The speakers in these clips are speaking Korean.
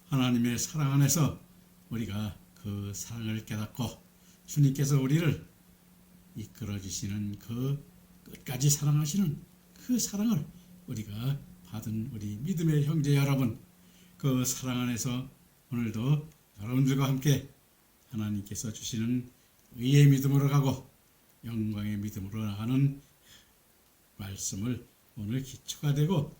하나님의 사랑 안에서 우리가 그 사랑을 깨닫고 주님께서 우리를 이끌어 주시는 그 끝까지 사랑하시는 그 사랑을 우리가 받은 우리 믿음의 형제 여러분, 그 사랑 안에서 오늘도 여러분들과 함께 하나님께서 주시는 의의 믿음으로 가고 영광의 믿음으로 나가는 말씀을 오늘 기초가 되고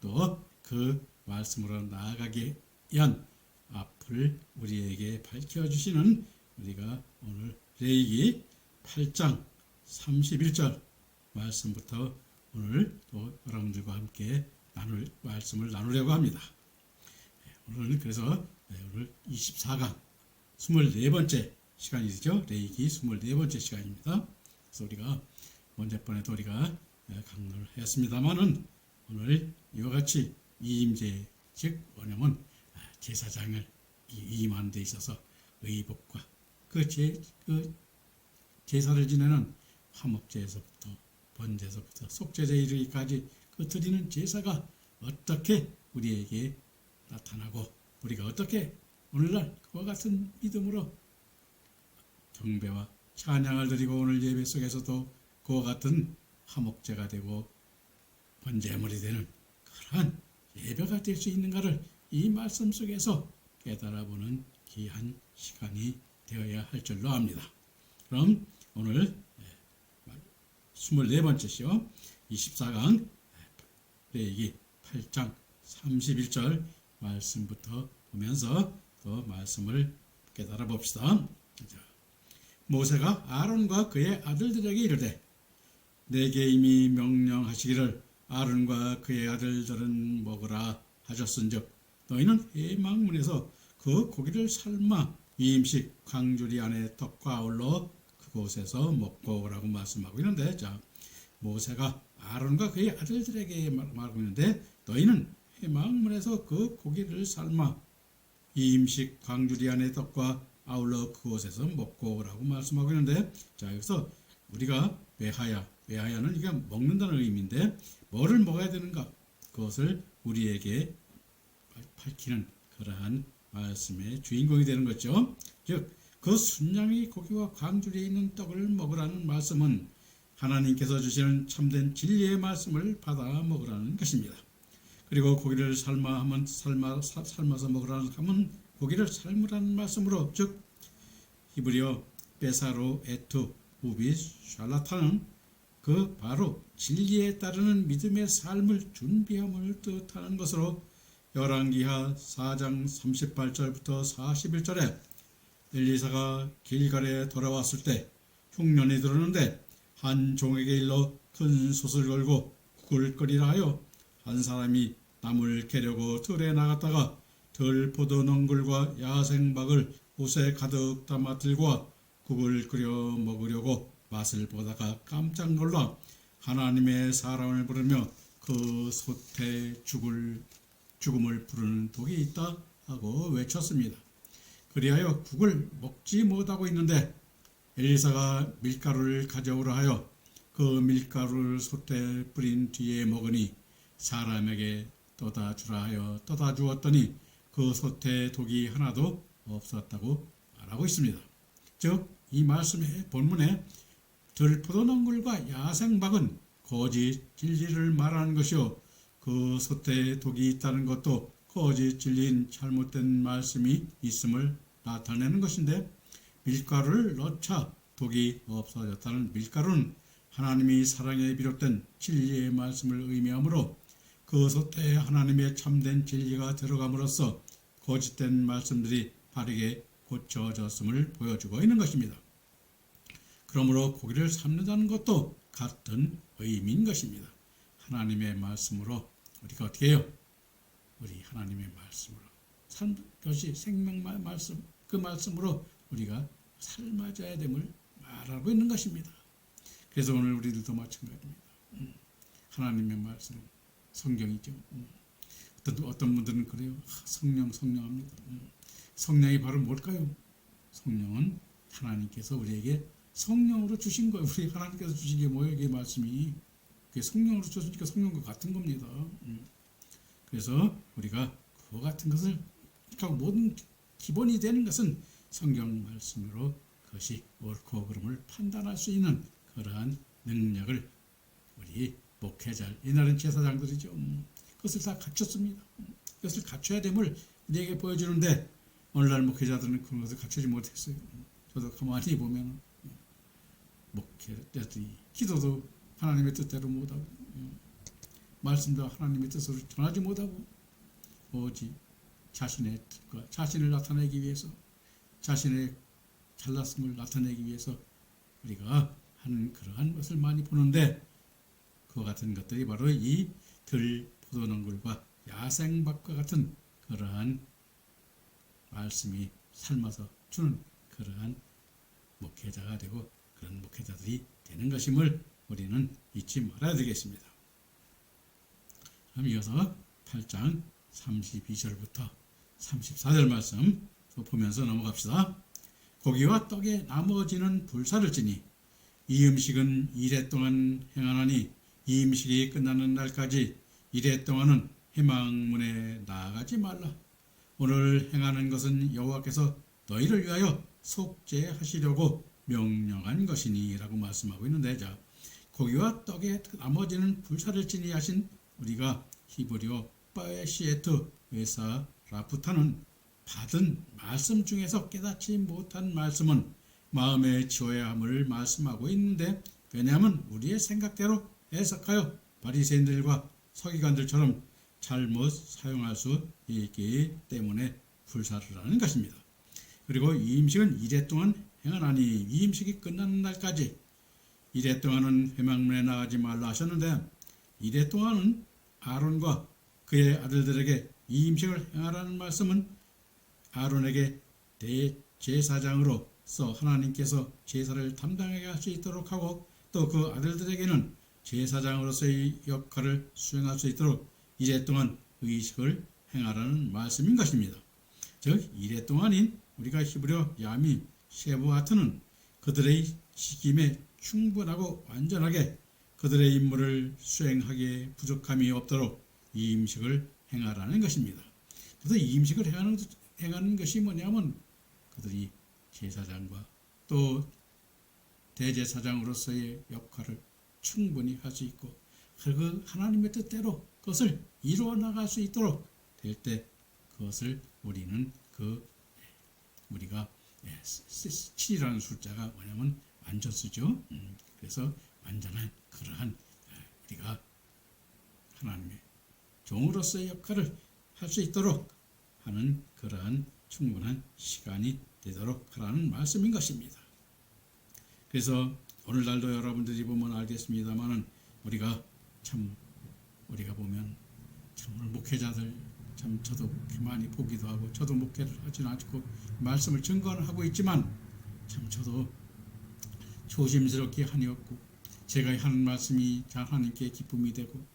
또 그 말씀으로 나아가기 위한 앞을 우리에게 밝혀주시는 우리가 오늘 레위기 8장 31절 말씀부터 오늘 또 여러분들과 함께 말씀을 나누려고 합니다. 오늘은 그래서 오늘 24강 24번째 시간이죠. 레위기 24번째 시간입니다. 그래서 우리가 번제번에도 우리가 강론을 했습니다만은 오늘 이와 같이 이임제 즉 뭐냐면 제사장을 이임하는 데 있어서 의복과 그 제사를 지내는 화목제에서부터 번제에서부터 속죄제에 이르기까지 그 드리는 제사가 어떻게 우리에게 나타나고 우리가 어떻게 오늘날 그와 같은 믿음으로 경배와 찬양을 드리고 오늘 예배 속에서도 그와 같은 화목제가 되고 번제물이 되는 그러한 예배가 될 수 있는가를 이 말씀 속에서 깨달아보는 귀한 시간이 되어야 할 줄로 압니다. 그럼 오늘 24번째 시요 24강 레위기 8장 31절 말씀부터 보면서 또 말씀을 깨달아 봅시다. 모세가 아론과 그의 아들들에게 이르되 내게 이미 명령하시기를 아론과 그의 아들들은 먹으라 하셨은즉 너희는 회막문에서 그 고기를 삶아 이임식 광주리 안에 떡과 아울러 그곳에서 먹고 오라고 말씀하고 있는데, 자 모세가 아론과 그의 아들들에게 말하고 있는데 너희는 회막문에서 그 고기를 삶아 이임식 광주리 안에 떡과 아울러 그곳에서 먹고 오라고 말씀하고 있는데, 자 여기서 우리가 외하야는 이게 먹는다는 의미인데 뭐를 먹어야 되는가 그것을 우리에게 밝히는 그러한 말씀의 주인공이 되는 거죠. 즉 그 순양의 고기와 광주리에 있는 떡을 먹으라는 말씀은 하나님께서 주시는 참된 진리의 말씀을 받아 먹으라는 것입니다. 그리고 고기를 삶아서 먹으라는 하면 고기를 삶으라는 말씀으로, 즉 히브리어 베사로 에투 우비 샬라타는 그 바로 진리에 따르는 믿음의 삶을 준비함을 뜻하는 것으로 열왕기하 4장 38절부터 41절에 엘리사가 길갈에 돌아왔을 때 흉년이 들었는데 한 종에게 일러 큰 솥을 걸고 국을 끓이라 하여 한 사람이 나물 캐려고 들에 나갔다가 들포도 넝굴과 야생박을 옷에 가득 담아 들고 와 국을 끓여 먹으려고 맛을 보다가 깜짝 놀라 하나님의 사람을 부르며 그 솥에 죽음을 부르는 독이 있다 하고 외쳤습니다. 그리하여 국을 먹지 못하고 있는데 엘리사가 밀가루를 가져오라 하여 그 밀가루를 솥에 뿌린 뒤에 먹으니 사람에게 떠다 주라 하여 떠다 주었더니 그 솥에 독이 하나도 없었다고 말하고 있습니다. 즉 이 말씀의 본문에 들포도 넝굴과 야생박은 거짓 진리를 말하는 것이요 그 솥에 독이 있다는 것도 거짓 진리인 잘못된 말씀이 있음을 나타내는 것인데, 밀가루를 넣자 독이 없어졌다는 밀가루는 하나님이 사랑에 비롯된 진리의 말씀을 의미하므로 그 솥에 하나님의 참된 진리가 들어감으로써 거짓된 말씀들이 바르게 고쳐졌음을 보여주고 있는 것입니다. 그러므로 고기를 삶는다는 것도 같은 의미인 것입니다. 하나님의 말씀으로 우리가 어떻게 해요? 우리 하나님의 말씀으로 삶 것이 생명 말씀, 그 말씀으로 우리가 삶아져야 됨을 말하고 있는 것입니다. 그래서 오늘 우리들도 마찬가지입니다. 하나님의 말씀, 성경이죠. 어떤 분들은 그래요. 성령합니다. 성령이 바로 뭘까요? 성령은 하나님께서 우리에게 성령으로 주신 거예요. 우리 하나님께서 주신 게 뭐예요? 이게 말씀이. 그게 성령으로 주시니까 성령과 같은 겁니다. 그래서 우리가 그와 같은 것을 시작하고 모든 기본이 되는 것은 성경 말씀으로 그것이 옳고 그름을 판단할 수 있는 그러한 능력을 우리 목회자, 이날은 제사장들이죠. 그것을 다 갖췄습니다. 그것을 갖춰야 됨을 우리에게 보여주는데 오늘날 목회자들은 그런 것을 갖추지 못했어요. 저도 가만히 보면 목회자들이 기도도 하나님의 뜻대로 못하고 말씀도 하나님의 뜻으로 전하지 못하고 오직 자신의 뜻과 자신을 나타내기 위해서 자신의 잘났음을 나타내기 위해서 우리가 하는 그러한 것을 많이 보는데 그와 같은 것들이 바로 이 들포도농굴과 야생박과 같은 그러한 말씀이 삶아서 주는 그러한 목회자가 되고 그런 목회자들이 되는 것임을 우리는 잊지 말아야 되겠습니다. 그럼 이어서 8장 32절부터 34절 말씀 보면서 넘어갑시다. 고기와 떡에 나머지는 불사를 지니 이 음식은 이래 동안 행하나니 이 음식이 끝나는 날까지 이래 동안은 회막문에 나아가지 말라. 오늘 행하는 것은 여호와께서 너희를 위하여 속죄하시려고 명령한 것이니 라고 말씀하고 있는데, 자, 고기와 떡에 나머지는 불사를 지니 하신 우리가 히브리어 바에시에트 외사 라푸타는 받은 말씀 중에서 깨닫지 못한 말씀은 마음에 지어야 함을 말씀하고 있는데, 왜냐하면 우리의 생각대로 해석하여 바리새인들과 서기관들처럼 잘못 사용할 수 있기 때문에 불사를 하는 것입니다. 그리고 이 음식은 이래 동안 행하나니 이 음식이 끝나는 날까지 이래 동안은 회막문에 나가지 말라 하셨는데, 이래 동안은 아론과 그의 아들들에게 이 음식을 행하라는 말씀은 아론에게 대제사장으로서 하나님께서 제사를 담당하게 할 수 있도록 하고 또 그 아들들에게는 제사장으로서의 역할을 수행할 수 있도록 이래 동안 의식을 행하라는 말씀인 것입니다. 즉 이래 동안인 우리가 히브리어 야미 쉐부아트는 그들의 시김에 충분하고 완전하게 그들의 임무를 수행하기에 부족함이 없도록 이 음식을 행하라는 것입니다. 그래서 이 음식을 행하는 것이 뭐냐면 그들이 제사장과 또 대제사장으로서의 역할을 충분히 할 수 있고 그 하나님의 뜻대로 그것을 이루어 나갈 수 있도록 될 때 그것을 우리는 우리가 7이라는 숫자가 뭐냐면 완전수죠. 그래서 완전한 그러한 우리가 하나님의 종으로서의 역할을 할 수 있도록 하는 그러한 충분한 시간이 되도록 하라는 말씀인 것입니다. 그래서 오늘날도 여러분들이 보면 알겠습니다만은 우리가 보면 정말 목회자들 참 저도 많이 보기도 하고 저도 목회를 하지는 않고 말씀을 증거는 하고 있지만 참 저도 조심스럽게 하니었고 제가 하는 말씀이 하나님께 기쁨이 되고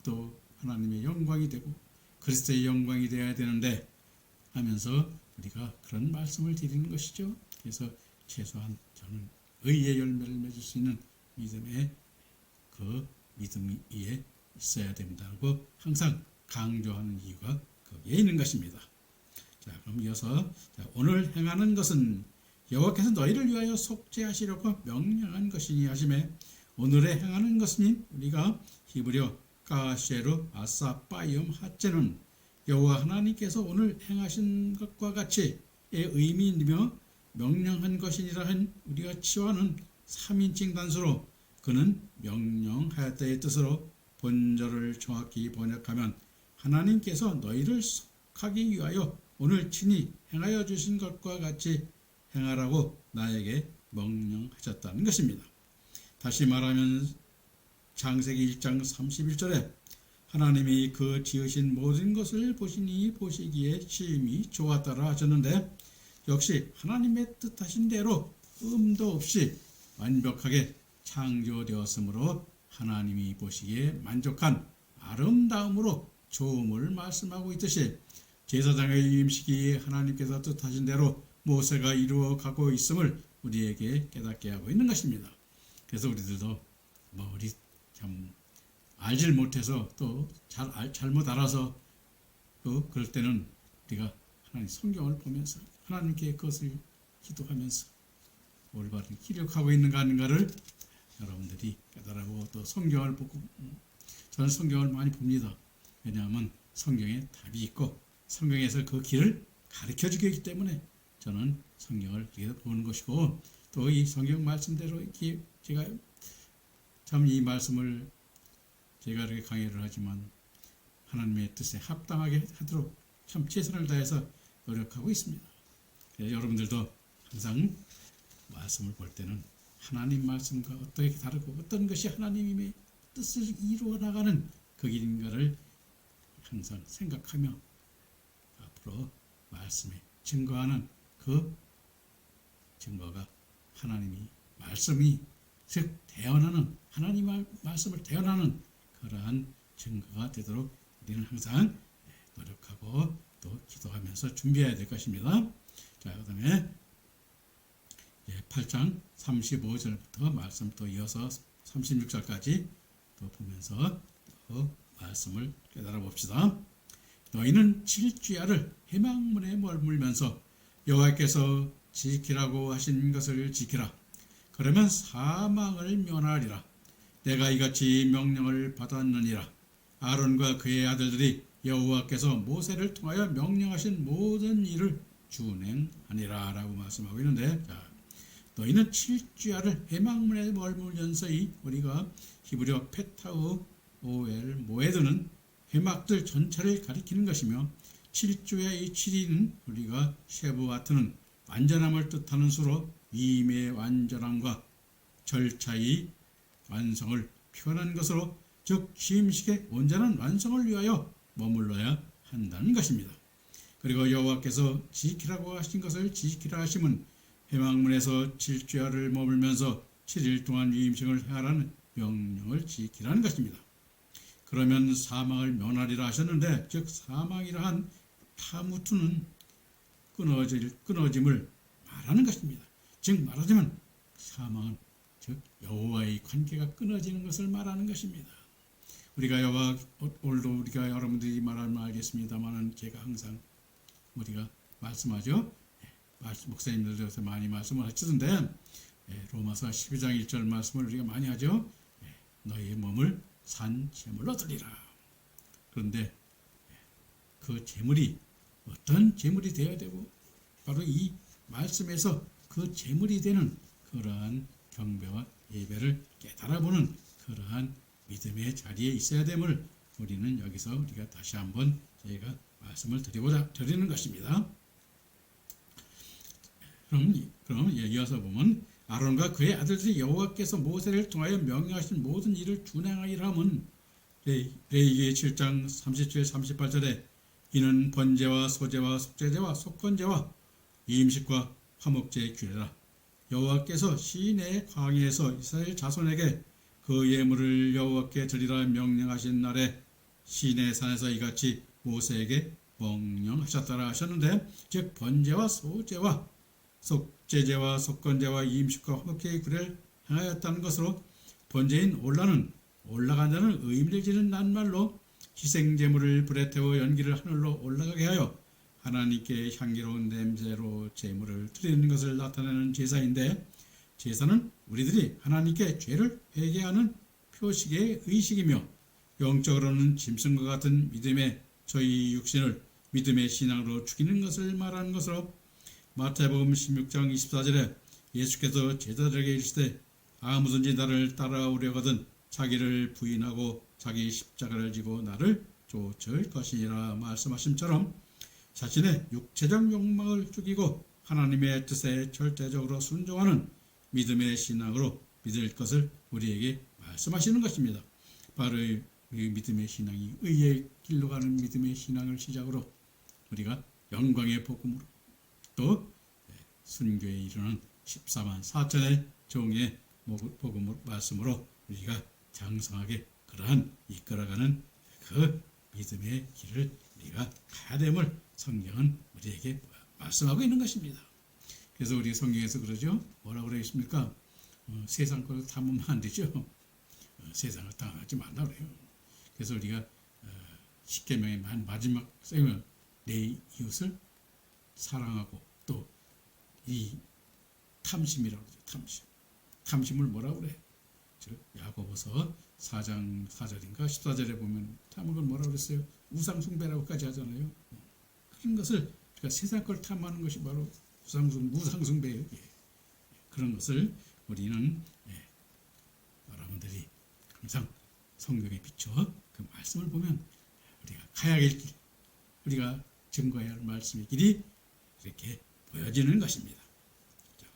또 하나님의 영광이 되고 그리스도의 영광이 되어야 되는데 하면서 우리가 그런 말씀을 드리는 것이죠. 그래서 최소한 저는 의의 열매를 맺을 수 있는 믿음 위에 있어야 된다고 항상 강조하는 이유가 거기에 있는 것입니다. 자, 그럼 이어서 오늘 행하는 것은 여호와께서 너희를 위하여 속죄하시려고 명령한 것이니 하시매, 오늘의 행하는 것은 우리가 히브리어 가쉐르 아사파이엄 하체는 여호와 하나님께서 오늘 행하신 것과 같이 의미이며 명령한 것이니라 한 우리가 치와는 3인칭 단수로 그는 명령하였다의 뜻으로 본절을 정확히 번역하면 하나님께서 너희를 속하기 위하여 오늘 친히 행하여 주신 것과 같이 행하라고 나에게 명령하셨다는 것입니다. 다시 말하면 창세기 1장 31절에 하나님이 그 지으신 모든 것을 보시기에 심히 좋았더라 하셨는데, 역시 하나님의 뜻하신 대로 흠도 없이 완벽하게 창조되었으므로 하나님이 보시기에 만족한 아름다움으로 좋음을 말씀하고 있듯이 제사장의 임식이 하나님께서 뜻하신 대로 모세가 이루어 가고 있음을 우리에게 깨닫게 하고 있는 것입니다. 그래서 우리들도 우리 참 알질 못해서 또 잘못 알아서 또 그럴 때는 우리가 하나님 성경을 보면서 하나님께 그것을 기도하면서 올바른 길을 가고 있는가 하는가를 여러분들이 깨달아보고 또 성경을 보고 저는 성경을 많이 봅니다. 왜냐하면 성경에 답이 있고 성경에서 그 길을 가르쳐 주기 있기 때문에 저는 성경을 이렇게 보는 것이고 또 이 성경 말씀대로 이렇게 제가 참 이 말씀을 제가 이렇게 강의를 하지만 하나님의 뜻에 합당하게 하도록 참 최선을 다해서 노력하고 있습니다. 여러분들도 항상 말씀을 볼 때는 하나님 말씀과 어떻게 다르고 어떤 것이 하나님의 뜻을 이루어 나가는 그 길인가를 항상 생각하며 앞으로 말씀에 증거하는 그 증거가 하나님이 말씀이 즉 대언하는 하나님의 말씀을 대언하는 그러한 증거가 되도록 우리는 항상 노력하고 또 기도하면서 준비해야 될 것입니다. 자, 그 다음에 8장 35절부터 말씀 또 이어서 36절까지 또 보면서 또 말씀을 깨달아 봅시다. 너희는 칠주야를 회막문에 머물면서 여호와께서 지키라고 하신 것을 지키라. 그러면 사망을 면하리라. 내가 이같이 명령을 받았느니라. 아론과 그의 아들들이 여호와께서 모세를 통하여 명령하신 모든 일을 준행하니라 라고 말씀하고 있는데, 자, 너희는 칠주야를 회막문에 머물면서이 우리가 히브리어 페타우 오엘 모에드는 회막들 전체를 가리키는 것이며 칠주야의 7위는 우리가 쉐부아트는 완전함을 뜻하는 수로 위임의 완전함과 절차의 완성을 표현한 것으로 즉 취임식의 온전한 완성을 위하여 머물러야 한다는 것입니다. 그리고 여호와께서 지키라고 하신 것을 지키라 하심은 회막문에서 칠주야를 머물면서 7일 동안 위임식을 행하라는 명령을 지키라는 것입니다. 그러면 사망을 면하리라 하셨는데 즉 사망이라 한 타무투는 끊어짐을 말하는 것입니다. 즉 말하자면 사망은 즉 여호와의 관계가 끊어지는 것을 말하는 것입니다. 우리가 여호와 오늘도 우리가 여러분들이 말하면 알겠습니다만은 제가 항상 우리가 말씀하죠. 목사님들에서 많이 말씀을 하시던데 로마서 12장 1절 말씀을 우리가 많이 하죠. 너희의 몸을 산 제물로 드리라. 그런데 그 제물이 어떤 제물이 되어야 되고 바로 이 말씀에서 그 제물이 되는 그러한 경배와 예배를 깨달아보는 그러한 믿음의 자리에 있어야 됨을 우리는 여기서 우리가 다시 한번 저희가 말씀을 드리는 것입니다. 그럼 이어서 보면 아론과 그의 아들들이 여호와께서 모세를 통하여 명령하신 모든 일을 준행하리라 하면 레위기 7장 37, 38절에 이는 번제와 소제와 속죄제와 속건제와 이임식과 화목제의 규례라. 여호와께서 시내 광야에서 이스라엘 자손에게 그 예물을 여호와께 드리라 명령하신 날에 시내 산에서 이같이 모세에게 명령하셨다라 하셨는데 즉 번제와 소제와 속죄제와 속건제와 이임식과 화목제의 규례를 행하였다는 것으로 번제인 올라는 올라간다는 의미를 지는 낱말로 희생제물을 불에 태워 연기를 하늘로 올라가게 하여 하나님께 향기로운 냄새로 제물을 드리는 것을 나타내는 제사인데 제사는 우리들이 하나님께 죄를 회개하는 표식의 의식이며 영적으로는 짐승과 같은 믿음의 저희 육신을 믿음의 신앙으로 죽이는 것을 말하는 것으로 마태복음 16장 24절에 예수께서 제자들에게 이르시되 아무든지 나를 따라오려거든 자기를 부인하고 자기 십자가를 지고 나를 쫓을 것이니라 말씀하심처럼 자신의 육체적 욕망을 죽이고 하나님의 뜻에 절대적으로 순종하는 믿음의 신앙으로 믿을 것을 우리에게 말씀하시는 것입니다. 바로 이 믿음의 신앙이 의의 길로 가는 믿음의 신앙을 시작으로 우리가 영광의 복음으로 또 순교에 이르는 14만 4천의 종의 복음 말씀으로 우리가 장성하게 그러한 이끌어가는 그 믿음의 길을 우리가 가야 됨을 성경은 우리에게 말씀하고 있는 것입니다. 그래서 우리 성경에서 그러죠. 뭐라고 그러 있습니까? 세상 걸 탐하면 안 되죠. 세상을 당하지 말라 그래요. 그래서 우리가 십계명의 마지막 내 이웃을 사랑하고 또 이 탐심이라고 그러죠. 탐심. 탐심을 뭐라고 그래? 즉 야고보서 4장 4절인가 14절에 보면 탐은 걸 뭐라고 그랬어요? 우상숭배라고까지 하잖아요. 그런 것을 그러니까 세상 걸 탐하는 것이 바로 우상숭배예요. 예. 그런 것을 우리는 여러분들이 항상 성경에 비춰 그 말씀을 보면 우리가 가야 할 길, 우리가 증거해야 할 말씀의 길이 이렇게 보여지는 것입니다. 자,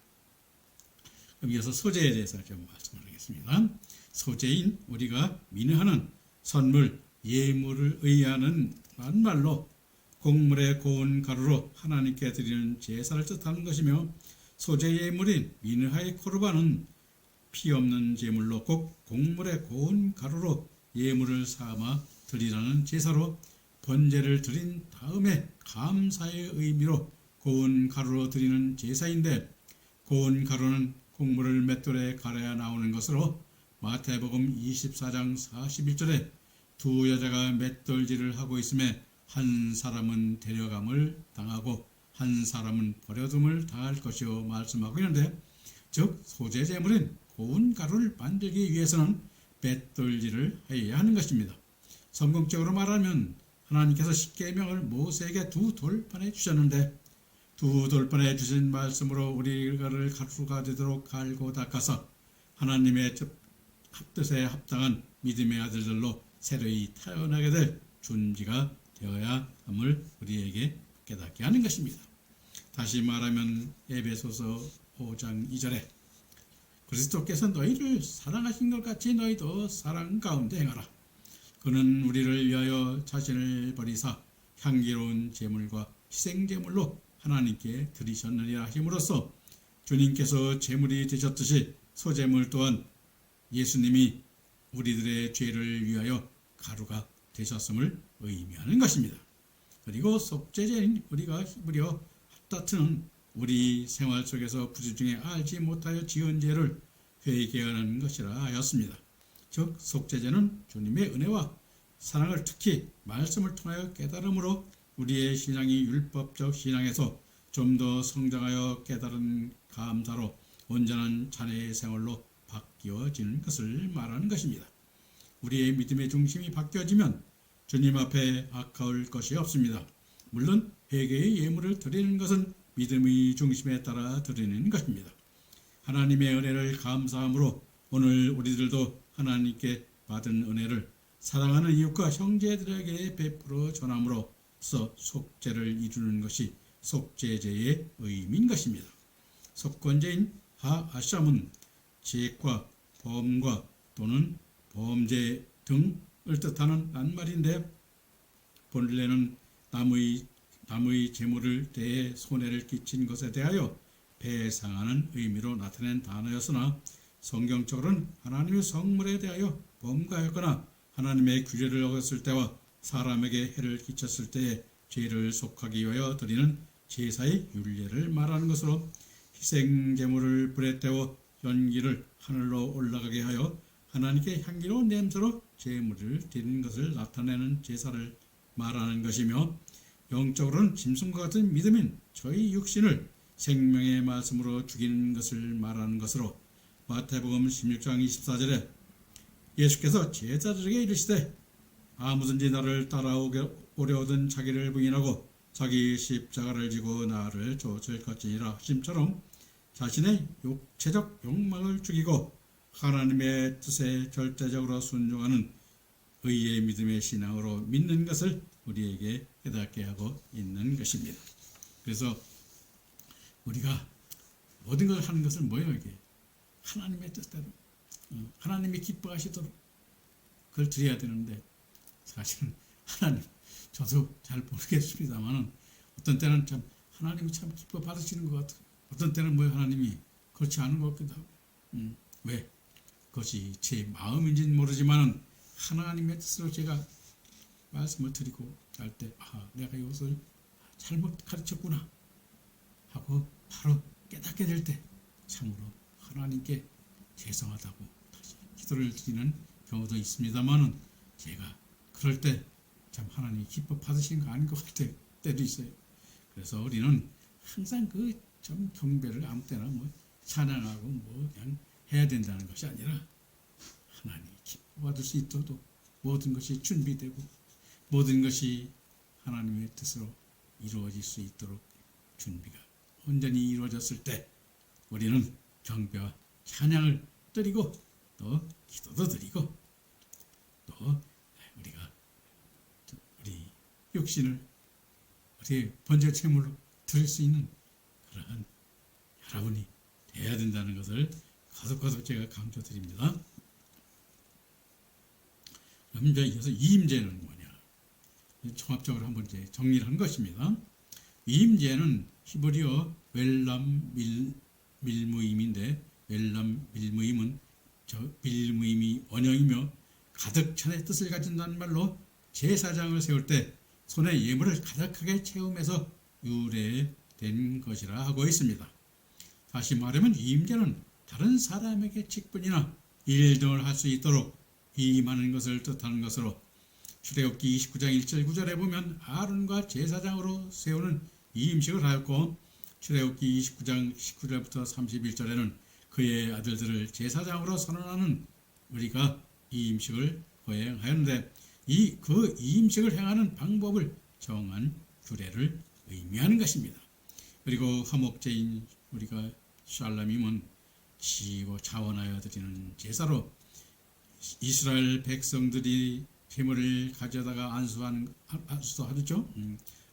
그럼 이어서 소재에 대해서 좀 말씀을 하겠습니다. 소재인 우리가 민회하는 선물, 예물을 의하는 말로 곡물의 고운 가루로 하나님께 드리는 제사를 뜻하는 것이며 소재 예물인 민회의 코르반은 피 없는 제물로 꼭 곡물의 고운 가루로 예물을 삼아 드리라는 제사로 번제를 드린 다음에 감사의 의미로 고운 가루로 드리는 제사인데 고운 가루는 곡물을 맷돌에 갈아야 나오는 것으로 마태복음 24장 41절에 두 여자가 맷돌질을 하고 있음에 한 사람은 데려감을 당하고 한 사람은 버려둠을 당할 것이요 말씀하고 있는데 즉 소재 제물인 고운 가루를 만들기 위해서는 맷돌질을 해야 하는 것입니다. 성경적으로 말하면 하나님께서 십계명을 모세에게 두 돌판에 주셨는데 두 돌판에 주신 말씀으로 우리를 가루가 되도록 갈고 닦아서 하나님의 뜻에 합당한 믿음의 아들들로 새로이 태어나게 될 준비가 되어야 함을 우리에게 깨닫게 하는 것입니다. 다시 말하면 에베소서 5장 2절에 그리스도께서 너희를 사랑하신 것 같이 너희도 사랑 가운데 행하라. 그는 우리를 위하여 자신을 버리사 향기로운 제물과 희생제물로 하나님께 드리셨느니라 하심으로써 주님께서 제물이 되셨듯이 소제물 또한 예수님이 우리들의 죄를 위하여 가루가 되셨음을 의미하는 것입니다. 그리고 속죄제인 우리가 히브리어 합다트는 우리 생활 속에서 부지중에 알지 못하여 지은 죄를 회개하는 것이라 하였습니다. 즉 속죄제는 주님의 은혜와 사랑을 특히 말씀을 통하여 깨달음으로 우리의 신앙이 율법적 신앙에서 좀 더 성장하여 깨달은 감사로 온전한 자녀의 생활로 바뀌어지는 것을 말하는 것입니다. 우리의 믿음의 중심이 바뀌어지면 주님 앞에 아까울 것이 없습니다. 물론 회개의 예물을 드리는 것은 믿음의 중심에 따라 드리는 것입니다. 하나님의 은혜를 감사함으로 오늘 우리들도 하나님께 받은 은혜를 사랑하는 이웃과 형제들에게 베풀어 전함으로써 속죄를 이루는 것이 속죄제의 의미인 것입니다. 속건제인 하아샴은 죄과 범과 또는 범죄 등을 뜻하는 낱말인데 본래는 남의 재물을 대해 손해를 끼친 것에 대하여 배상하는 의미로 나타낸 단어였으나 성경적으로는 하나님의 성물에 대하여 범과했거나 하나님의 규례를 어겼을 때와 사람에게 해를 끼쳤을 때의 죄를 속하기 위하여 드리는 제사의 율례를 말하는 것으로 희생제물을 불에 태워 연기를 하늘로 올라가게 하여 하나님께 향기로운 냄새로 제물을 드리는 것을 나타내는 제사를 말하는 것이며 영적으로는 짐승과 같은 믿음인 저희 육신을 생명의 말씀으로 죽이는 것을 말하는 것으로 마태복음 16장 24절에 예수께서 제자들에게 이르시되 아무든지 나를 따라오려거든 자기를 부인하고 자기 십자가를 지고 나를 쫓을 것이니라 하심처럼 자신의 육체적 욕망을 죽이고 하나님의 뜻에 절대적으로 순종하는 의의 믿음의 신앙으로 믿는 것을 우리에게 깨닫게 하고 있는 것입니다. 그래서 우리가 모든 걸 하는 것을 뭐예요? 이게 하나님의 뜻대로 하나님이 기뻐하시도록 그걸 드려야 되는데 사실은 하나님 저도 잘 모르겠습니다만 어떤 때는 참 하나님이 참 기뻐 받으시는 것 같아요. 어떤 때는 뭐 하나님이 그렇지 않은 것 같기도 하고 왜? 그것이 제 마음인지는 모르지만 하나님의 뜻으로 제가 말씀을 드리고 할 때 내가 이것을 잘못 가르쳤구나 하고 바로 깨닫게 될 때 참으로 하나님께 죄송하다고 다시 기도를 드리는 경우도 있습니다만은 제가 그럴 때 참 하나님이 기뻐 받으시는 거 아닌 것 같을 때도 있어요. 그래서 우리는 항상 그 좀 경배를 아무 때나 뭐 찬양하고 뭐 그냥 해야 된다는 것이 아니라 하나님이 기뻐 받을 수 있도록 모든 것이 준비되고 모든 것이 하나님의 뜻으로 이루어질 수 있도록 준비가 온전히 이루어졌을 때 우리는 경배와 찬양을 드리고 또 기도도 드리고 또 우리가 우리 육신을 우리 번제 제물로 드릴 수 있는 그러한 여러분이 돼야 된다는 것을 거듭 제가 강조드립니다. 그럼 이제 이어서 이임제는 뭐냐? 종합적으로 한번 이제 정리를 한 것입니다. 이임제는 히브리어 웰람 밀무임인데 웰람 밀무임은 밀무임이 원형이며 가득 찬의 뜻을 가진다는 말로 제사장을 세울 때 손에 예물을 가득하게 채우면서 유래된 것이라 하고 있습니다. 다시 말하면 위임제는 다른 사람에게 직분이나 일 등을 할 수 있도록 위임하는 것을 뜻하는 것으로 출애굽기 29장 1절 9절에 보면 아론과 제사장으로 세우는 위임식을 하였고 출애굽기 29장 19절부터 31절에는 그의 아들들을 제사장으로 선언하는 우리가 위임식을 거행하였는데 그 위임식을 행하는 방법을 정한 규례를 의미하는 것입니다. 그리고 화목제인 우리가 샬람임은 지고 자원하여 드리는 제사로 이스라엘 백성들이 제물을 가져다가 안수도 하죠.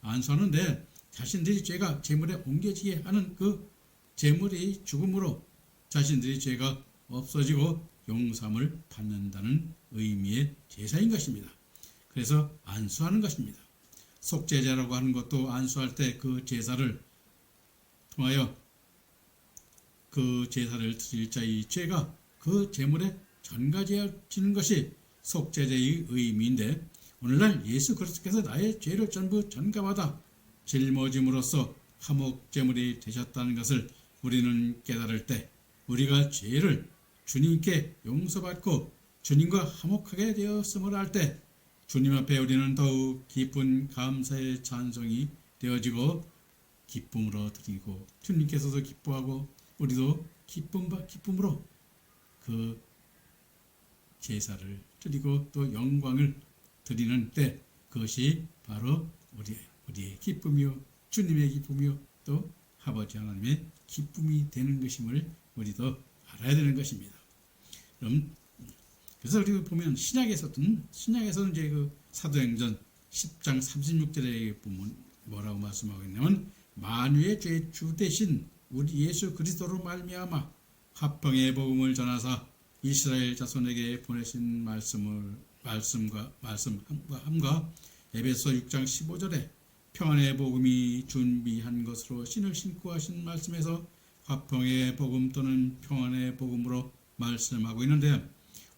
안수하는데 자신들이 죄가 제물에 옮겨지게 하는 그 제물이 죽음으로 자신들이 죄가 없어지고 용서함을 받는다는 의미의 제사인 것입니다. 그래서 안수하는 것입니다. 속죄제라고 하는 것도 안수할 때 그 제사를 통하여 그 제사를 드릴 자의 죄가 그 제물에 전가되어지는 것이 속죄제의 의미인데 오늘날 예수 그리스도께서 나의 죄를 전부 전가받아 짊어짐으로써 화목제물이 되셨다는 것을 우리는 깨달을 때 우리가 죄를 주님께 용서받고 주님과 화목하게 되었음을 알 때 주님 앞에 우리는 더욱 기쁜 감사의 찬송이 되어지고 기쁨으로 드리고 주님께서도 기뻐하고 우리도 기쁨으로 그 제사를 드리고 또 영광을 드리는 때 그것이 바로 우리의 기쁨이요 주님의 기쁨이요 또 아버지 하나님의 기쁨이 되는 것임을 우리도 알아야 되는 것입니다. 그럼 그래서 우리가 보면 신약에서는 이제 그 사도행전 10장 36절에 보면 뭐라고 말씀하고 있냐면 만유의 죄주 대신 우리 예수 그리스도로 말미암아 화평의 복음을 전하사 이스라엘 자손에게 보내신 말씀과 에베소 6장 15절에 평안의 복음이 준비한 것으로 신을 신고 하신 말씀에서 화평의 복음 또는 평안의 복음으로 말씀하고 있는데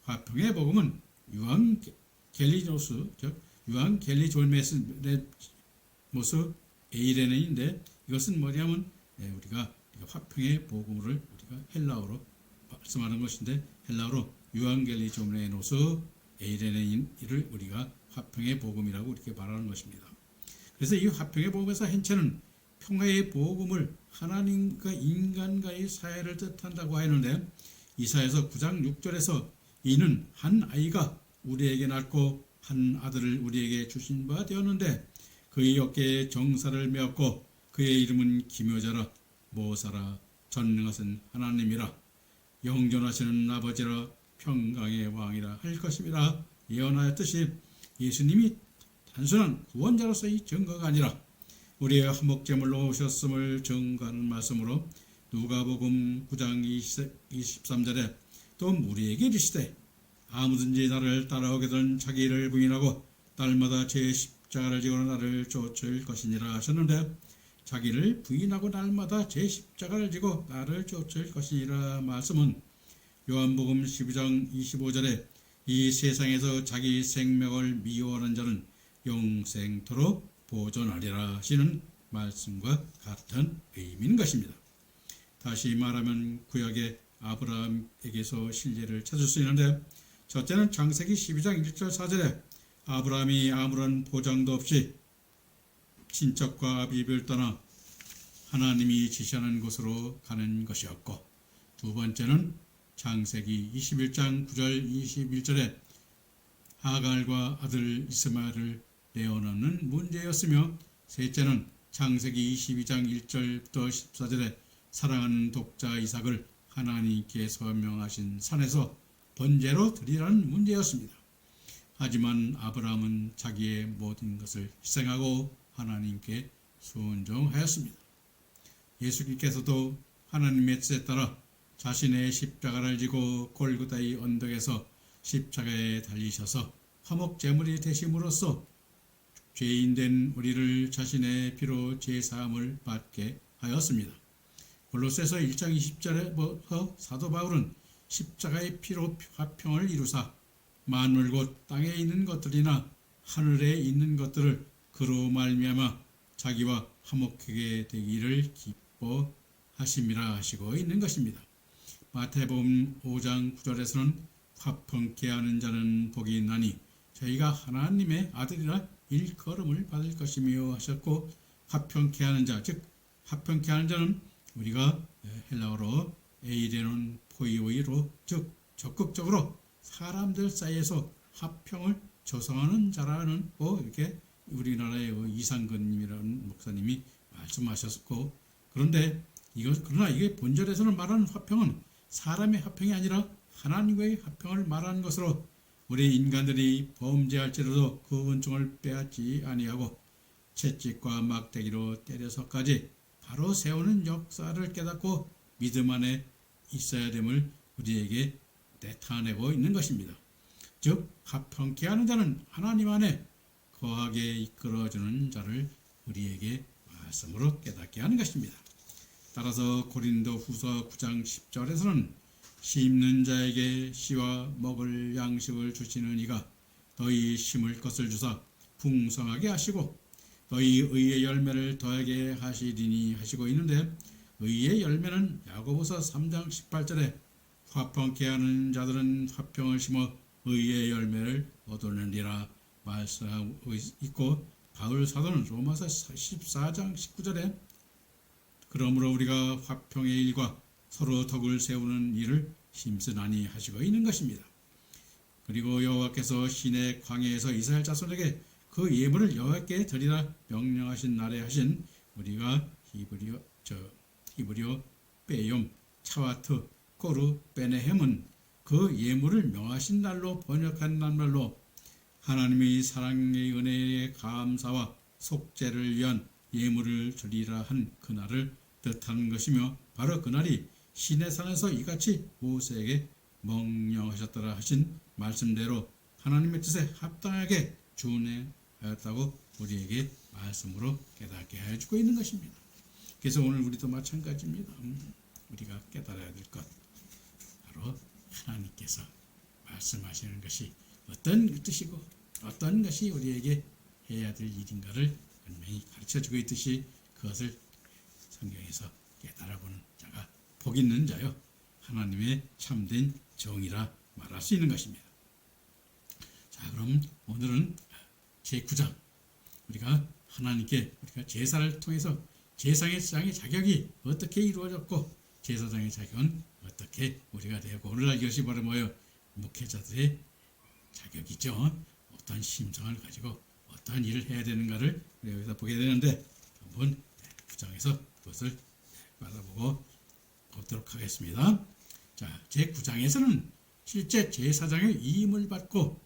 화평의 복음은 유앙겔리조스 즉 유앙겔리졸메스 에이레네인데 이것은 뭐냐면 우리가 화평의 복음을 우리가 헬라어로 말씀하는 것인데 헬라어로 유앙겔리조메노스 에이레네인을 우리가 화평의 복음이라고 이렇게 말하는 것입니다. 그래서 이 화평의 복음에서 hen체는 평화의 복음을 하나님과 인간과의 사이를 뜻한다고 하였는데 이사야서 9장 6절에서 이는 한 아이가 우리에게 낳고 한 아들을 우리에게 주신 바 되었는데 그의 어깨에 정사를 메었고 그의 이름은 기묘자라 모사라 전능하신 하나님이라 영존하시는 아버지라 평강의 왕이라 할 것임이라 예언하였듯이 예수님이 단순한 구원자로서의 증거가 아니라 우리의 화목제물로 오셨음을 증거하는 말씀으로 누가복음 9장 23절에 또 우리에게 이르시되 아무든지 나를 따라오게든 자기를 부인하고 날마다 제 십자가를 지고 나를 쫓을 것이니라 하셨는데 자기를 부인하고 날마다 제 십자가를 지고 나를 쫓을 것이니라 말씀은 요한복음 12장 25절에 이 세상에서 자기 생명을 미워하는 자는 영생토록 보존하리라 하시는 말씀과 같은 의미인 것입니다. 다시 말하면 구약의 아브라함에게서 신뢰를 찾을 수 있는데 첫째는 창세기 12장 1절 4절에 아브라함이 아무런 보장도 없이 친척과 아비를 떠나 하나님이 지시하는 곳으로 가는 것이었고, 두 번째는 창세기 21장 9절 21절에 하갈과 아들 이스마엘을 내어놓는 문제였으며, 셋째는 창세기 22장 1절부터 14절에 사랑하는 독자 이삭을 하나님께 서명하신 산에서 번제로 드리라는 문제였습니다. 하지만 아브라함은 자기의 모든 것을 희생하고 하나님께 순종하였습니다. 예수님께서도 하나님의 뜻에 따라 자신의 십자가를 지고 골고다의 언덕에서 십자가에 달리셔서 화목 제물이 되심으로써 죄인된 우리를 자신의 피로 제사함을 받게 하였습니다. 골로새서 1장 20절에 사도 바울은 십자가의 피로 화평을 이루사 만물 곧 땅에 있는 것들이나 하늘에 있는 것들을 그로 말미암아 자기와 화목하게 되기를 기뻐하심이라 하시고 있는 것입니다. 마태복음 5장 9절에서는 화평케 하는 자는 복이 있나니 저희가 하나님의 아들이라 일컬음을 받을 것이며 하셨고, 화평케 하는 자, 즉 화평케 하는 자는 우리가 헬라어로 에이레논 포이오이로, 즉 적극적으로 사람들 사이에서 화평을 조성하는 자라는 이렇게 우리나라의 이상근님이라는 목사님이 말씀하셨고, 그러나 이게 본절에서는 말하는 화평은 사람의 화평이 아니라 하나님과의 화평을 말하는 것으로, 우리 인간들이 범죄할지라도 그 은총을 빼앗지 아니하고 채찍과 막대기로 때려서까지 바로 세우는 역사를 깨닫고 믿음 안에 있어야 됨을 우리에게 나타내고 있는 것입니다. 즉 화평케 하는 자는 하나님 안에 거하게 이끌어주는 자를 우리에게 말씀으로 깨닫게 하는 것입니다. 따라서 고린도 후서 9장 10절에서는 심는 자에게 씨와 먹을 양식을 주시는 이가 너희 심을 것을 주사 풍성하게 하시고 너희 의의 열매를 더하게 하시리니 하시고 있는데, 의의 열매는 야고보서 3장 18절에 화평케 하는 자들은 화평을 심어 의의 열매를 얻으느니라 말씀하고 있고, 바울 사도는 로마서 14장 19절에 그러므로 우리가 화평의 일과 서로 덕을 세우는 일을 힘쓰나니 하시고 있는 것입니다. 그리고 여호와께서 시내 광야에서 이스라엘 자손에게 그 예물을 여호와께 드리라 명령하신 날에 하신, 우리가 히브리어 베욤 차와트 코르 베네헴은 그 예물을 명하신 날로 번역한 날말로 하나님의 사랑의 은혜의 감사와 속죄를 위한 예물을 드리라 한 그날을 뜻하는 것이며, 바로 그날이 시내산에서 이같이 모세에게 명령하셨더라 하신 말씀대로 하나님의 뜻에 합당하게 준행하였다고 우리에게 말씀으로 깨닫게 해주고 있는 것입니다. 그래서 오늘 우리도 마찬가지입니다. 우리가 깨달아야 될 것, 바로 하나님께서 말씀하시는 것이 어떤 뜻이고 어떤 것이 우리에게 해야 될 일인가를 분명히 가르쳐주고 있듯이, 그것을 성경에서 깨달아보는 자가 복 있는 자요 하나님의 참된 정이라 말할 수 있는 것입니다. 자, 그럼 오늘은 제9장, 우리가 하나님께 우리가 제사를 통해서 제사장의 자격이 어떻게 이루어졌고 제사장의 자격은 어떻게 우리가 되고, 오늘날 이것이 바로 뭐예요? 목회자들의 자격이죠. 어떤 심성을 가지고 어떠한 일을 해야 되는가를 우리가 여기서 보게 되는데, 한번 9장에서 그것을 받아보고 보도록 하겠습니다. 자, 제9장에서는 실제 제사장의 위임을 받고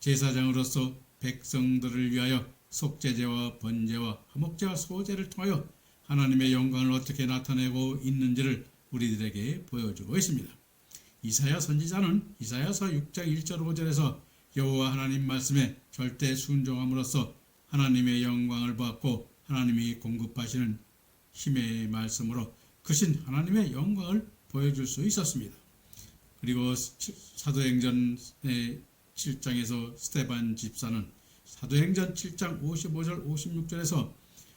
제사장으로서 백성들을 위하여 속죄제와 번제와 화목제와 소제를 통하여 하나님의 영광을 어떻게 나타내고 있는지를 우리들에게 보여주고 있습니다. 이사야 선지자는 이사야서 6장 1절 5절에서 여호와 하나님 말씀에 절대 순종함으로써 하나님의 영광을 받고 하나님이 공급하시는 힘의 말씀으로 크신 하나님의 영광을 보여줄 수 있었습니다. 그리고 사도행전의 7장에서 스데반 집사는 사도행전 7장 55절 56절에서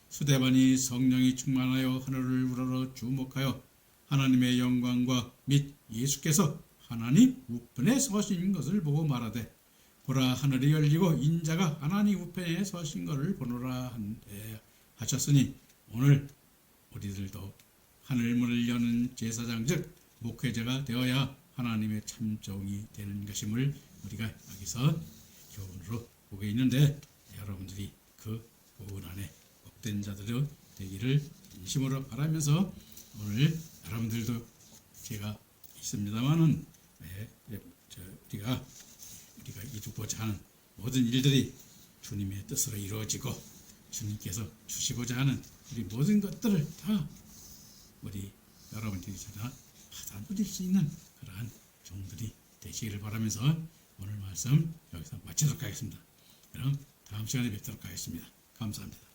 스데반이 성령이 충만하여 하늘을 우러러 주목하여 하나님의 영광과 및 예수께서 하나님 우편에 서신 것을 보고 말하되 보라 하늘이 열리고 인자가 하나님 우편에 서신 것을 보노라 하셨으니 오늘 우리들도 하늘문을 여는 제사장 즉 목회자가 되어야 하나님의 참종이 되는 것임을 우리가 여기서 교훈으로 보고 있는데 여러분들이 그 교훈 안에 복된 자들이 되기를 진심으로 바라면서 오늘 여러분들도 제가 있습니다만은 우리가 이루고자 하는 모든 일들이 주님의 뜻으로 이루어지고 주님께서 주시고자 하는 우리 모든 것들을 다 우리 여러분들이 받아 누릴 수 있는 그러한 종들이 되시기를 바라면서 오늘 말씀 여기서 마치도록 하겠습니다. 그럼 다음 시간에 뵙도록 하겠습니다. 감사합니다.